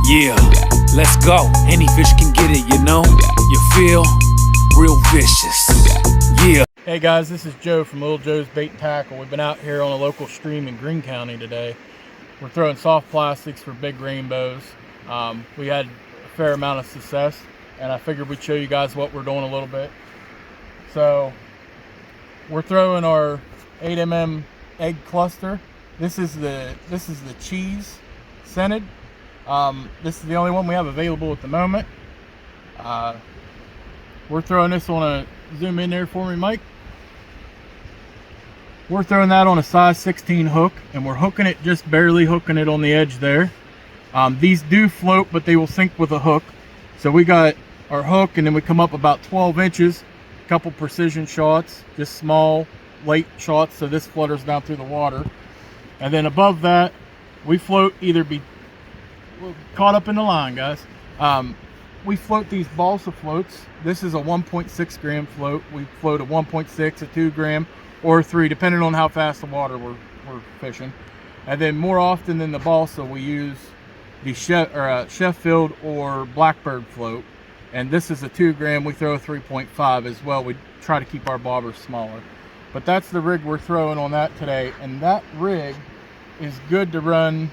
Yeah, let's go. Any fish can get it, you know? You feel? Real vicious. Yeah. Hey guys, this is Joe from Little Joe's Bait and Tackle. We've been out here on a local stream in Greene County today. We're throwing soft plastics for big rainbows. We had a fair amount of success, and I figured we'd show you guys what we're doing a little bit. So we're throwing our 8mm egg cluster. This is the cheese scented. This is the only one we have available at the moment. We're throwing this on a, zoom in there for me, Mike. We're throwing that on a size 16 hook, and we're hooking it, just barely hooking it on the edge there. These do float, but they will sink with a hook. So we got our hook, and then we come up about 12 inches, a couple precision shots, just small, light shots, so this flutters down through the water. And then above that, we float we're caught up in the line, guys. We float these balsa floats. This is a 1.6 gram float. We float a 1.6, a 2 gram, or 3, depending on how fast the water we're fishing. And then more often than the balsa, we use the Sheffield or Blackbird float. And this is a 2 gram. We throw a 3.5 as well. We try to keep our bobbers smaller. But that's the rig we're throwing on that today. And that rig is good to run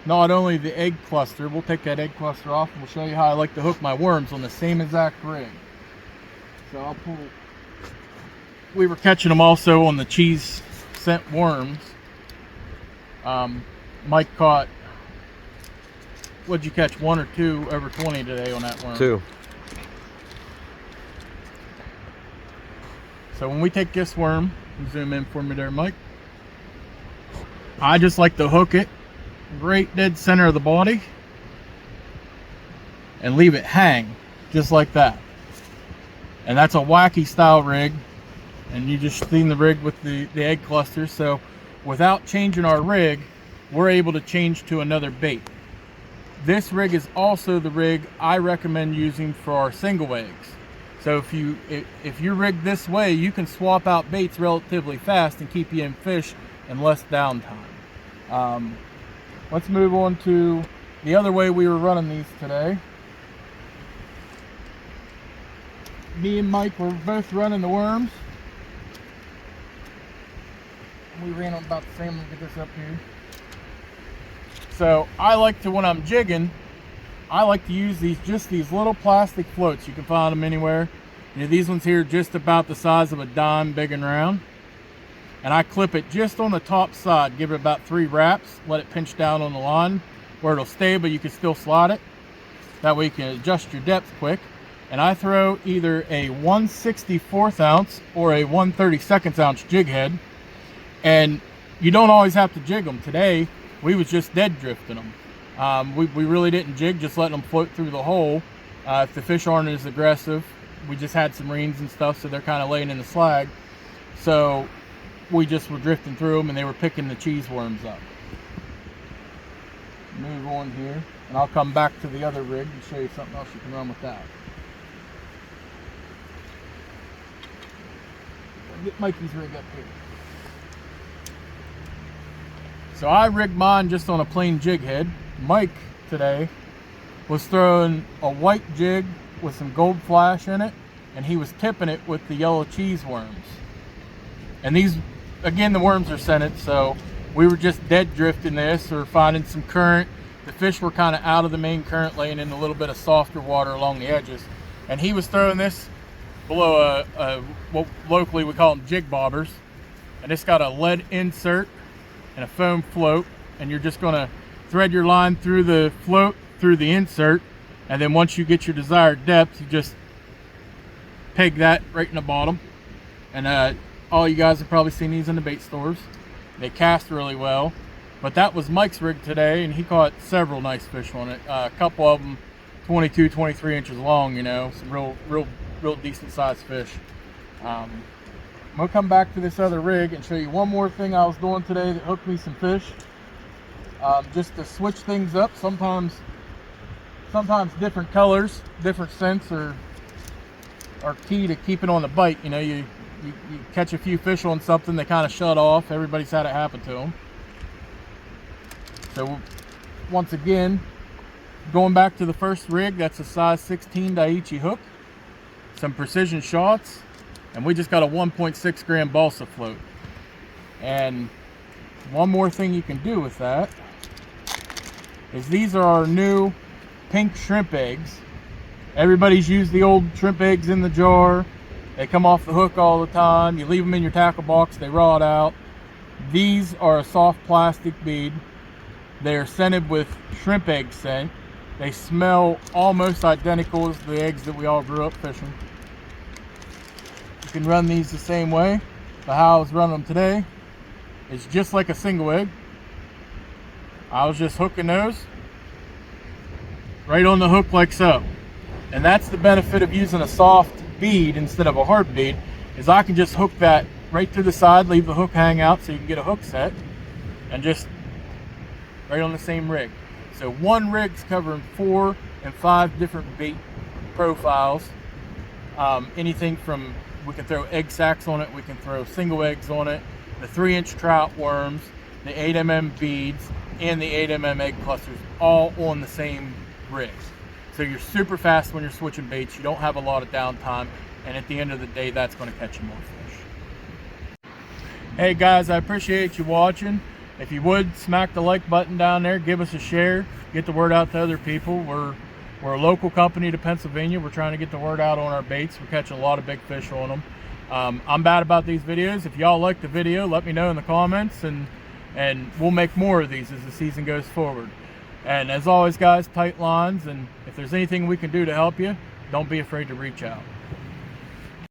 not only the egg cluster. We'll take that egg cluster off and we'll show you how I like to hook my worms on the same exact rig. So I'll pull. We were catching them also on the cheese scent worms. Mike caught, what'd you catch, 1 or 2 over 20 today on that worm? 2. So when we take this worm, zoom in for me there, Mike. I just like to hook it right dead center of the body and leave it hang just like that. And that's a wacky style rig. And you just seen the rig with the egg cluster. So without changing our rig, we're able to change to another bait. This rig is also the rig I recommend using for our single eggs. So if you rig this way, you can swap out baits relatively fast and keep you in fish in less downtime. Let's move on to the other way we were running these today. Me and Mike were both running the worms. We ran them about the same. Let me get this up here. So I like to, when I'm jigging, I like to use these little plastic floats. You can find them anywhere. You know, these ones here are just about the size of a dime, big and round. And I clip it just on the top side, give it about 3 wraps, let it pinch down on the line where it'll stay, but you can still slide it. That way you can adjust your depth quick. And I throw either a 1/64 ounce or a 1/32 ounce jig head. And you don't always have to jig them. Today, we was just dead drifting them. We really didn't jig, just letting them float through the hole. If the fish aren't as aggressive, we just had some reeds and stuff, so they're kind of laying in the slag. So we just were drifting through them and they were picking the cheese worms up. Move on here, and I'll come back to the other rig and show you something else you can run with that. I'll get Mikey's rig up here. So I rigged mine just on a plain jig head. Mike today was throwing a white jig with some gold flash in it, and he was tipping it with the yellow cheese worms. And these, again, the worms are scented, so we were just dead drifting this or finding some current. The fish were kind of out of the main current, laying in a little bit of softer water along the edges. And he was throwing this below what locally we call them jig bobbers. And it's got a lead insert and a foam float, and you're just going to thread your line through the float, through the insert, and then once you get your desired depth, you just peg that right in the bottom. And all you guys have probably seen these in the bait stores. They cast really well. But that was Mike's rig today, and he caught several nice fish on it. A couple of them 22, 23 inches long, you know, some real decent sized fish. I'm gonna come back to this other rig and show you one more thing I was doing today that hooked me some fish. Just to switch things up. Sometimes different colors, different scents are key to keeping on the bite. You know, you catch a few fish on something, they kind of shut off. Everybody's had it happen to them. So once again, going back to the first rig, that's a size 16 Daiichi hook, some precision shots, and we just got a 1.6 gram balsa float. And one more thing you can do with that is these are our new pink shrimp eggs. Everybody's used the old shrimp eggs in the jar. They come off the hook all the time. You leave them in your tackle box, they rot out. These are a soft plastic bead. They are scented with shrimp egg scent. They smell almost identical as the eggs that we all grew up fishing. You can run these the same way. But how I was running them today is just like a single egg. I was just hooking those right on the hook like so. And that's the benefit of using a soft bead instead of a hard bead, is I can just hook that right through the side, leave the hook hang out so you can get a hook set, and just right on the same rig. So one rig's covering 4 and 5 different bait profiles. Anything from, we can throw egg sacs on it, we can throw single eggs on it, the 3-inch trout worms, the 8mm beads, and the 8mm egg clusters, all on the same rigs. So you're super fast when you're switching baits, you don't have a lot of downtime, and at the end of the day, that's going to catch you more fish. Hey guys, I appreciate you watching. If you would, smack the like button down there, give us a share, get the word out to other people. We're a local company to Pennsylvania. We're trying to get the word out on our baits. We're catching a lot of big fish on them. I'm bad about these videos. If y'all like the video, let me know in the comments, and we'll make more of these as the season goes forward. And as always guys, tight lines, and if there's anything we can do to help you, don't be afraid to reach out.